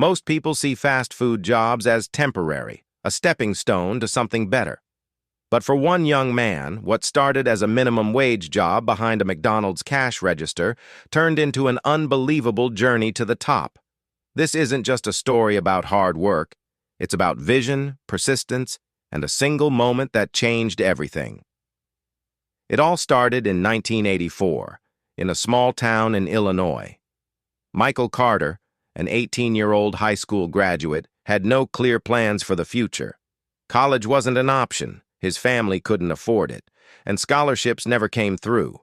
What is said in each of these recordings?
Most people see fast food jobs as temporary, a stepping stone to something better. But for one young man, what started as a minimum wage job behind a McDonald's cash register turned into an unbelievable journey to the top. This isn't just a story about hard work. It's about vision, persistence, and a single moment that changed everything. It all started in 1984, in a small town in Illinois. Michael Carter, an 18-year-old high school graduate, had no clear plans for the future. College wasn't an option. His family couldn't afford it, and scholarships never came through.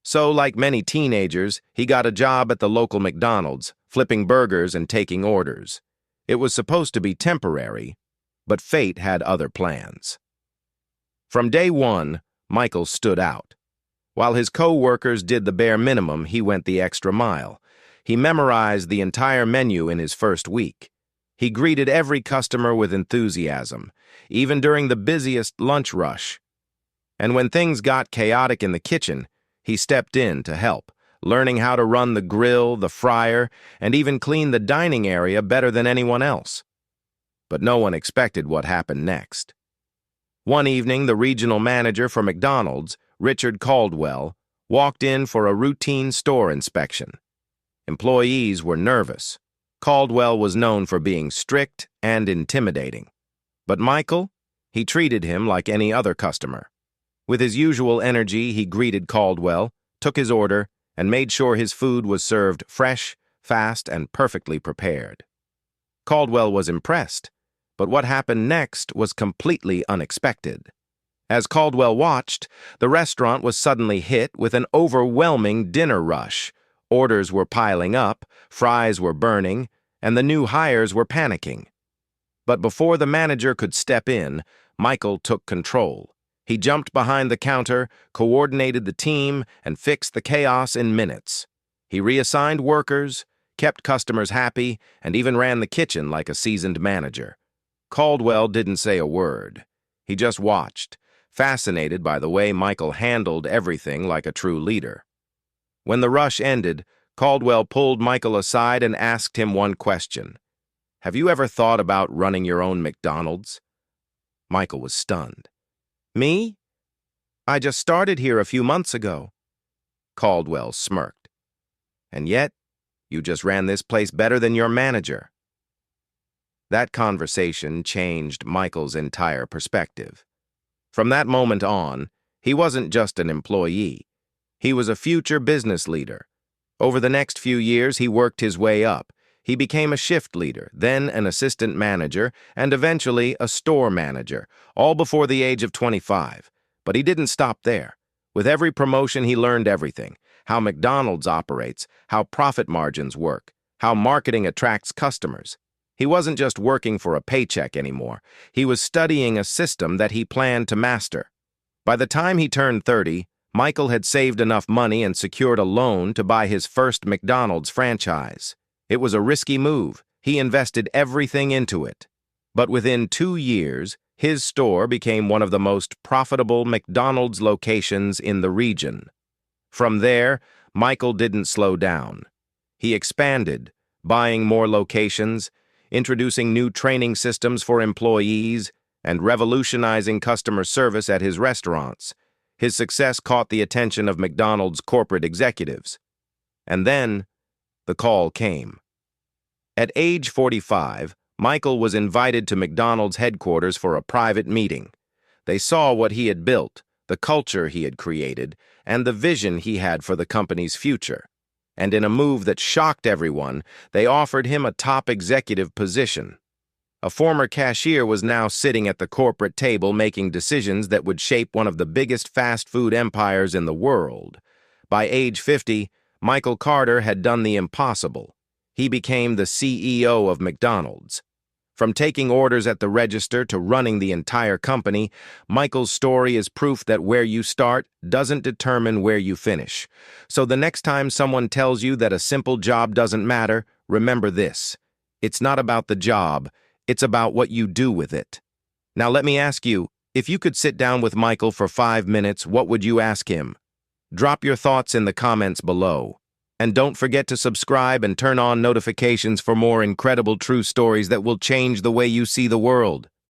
So, like many teenagers, he got a job at the local McDonald's, flipping burgers and taking orders. It was supposed to be temporary, but fate had other plans. From day one, Michael stood out. While his co-workers did the bare minimum, he went the extra mile. He memorized the entire menu in his first week. He greeted every customer with enthusiasm, even during the busiest lunch rush. And when things got chaotic in the kitchen, he stepped in to help, learning how to run the grill, the fryer, and even clean the dining area better than anyone else. But no one expected what happened next. One evening, the regional manager for McDonald's, Richard Caldwell, walked in for a routine store inspection. Employees were nervous. Caldwell was known for being strict and intimidating. But Michael, he treated him like any other customer. With his usual energy, he greeted Caldwell, took his order, and made sure his food was served fresh, fast, and perfectly prepared. Caldwell was impressed, but what happened next was completely unexpected. As Caldwell watched, the restaurant was suddenly hit with an overwhelming dinner rush. Orders were piling up, fries were burning, and the new hires were panicking. But before the manager could step in, Michael took control. He jumped behind the counter, coordinated the team, and fixed the chaos in minutes. He reassigned workers, kept customers happy, and even ran the kitchen like a seasoned manager. Caldwell didn't say a word. He just watched, fascinated by the way Michael handled everything like a true leader. When the rush ended, Caldwell pulled Michael aside and asked him one question. "Have you ever thought about running your own McDonald's?" Michael was stunned. "Me? I just started here a few months ago." Caldwell smirked. "And yet, you just ran this place better than your manager." That conversation changed Michael's entire perspective. From that moment on, he wasn't just an employee. He was a future business leader. Over the next few years, he worked his way up. He became a shift leader, then an assistant manager, and eventually a store manager, all before the age of 25. But he didn't stop there. With every promotion, he learned everything: how McDonald's operates, how profit margins work, how marketing attracts customers. He wasn't just working for a paycheck anymore. He was studying a system that he planned to master. By the time he turned 30, Michael had saved enough money and secured a loan to buy his first McDonald's franchise. It was a risky move. He invested everything into it. But within 2 years, his store became one of the most profitable McDonald's locations in the region. From there, Michael didn't slow down. He expanded, buying more locations, introducing new training systems for employees, and revolutionizing customer service at his restaurants. His success caught the attention of McDonald's corporate executives. And then, the call came. At age 45, Michael was invited to McDonald's headquarters for a private meeting. They saw what he had built, the culture he had created, and the vision he had for the company's future. And in a move that shocked everyone, they offered him a top executive position. A former cashier was now sitting at the corporate table making decisions that would shape one of the biggest fast food empires in the world. By age 50, Michael Carter had done the impossible. He became the CEO of McDonald's. From taking orders at the register to running the entire company, Michael's story is proof that where you start doesn't determine where you finish. So the next time someone tells you that a simple job doesn't matter, remember this: it's not about the job, it's about what you do with it. Now let me ask you, if you could sit down with Michael for 5 minutes, what would you ask him? Drop your thoughts in the comments below. And don't forget to subscribe and turn on notifications for more incredible true stories that will change the way you see the world.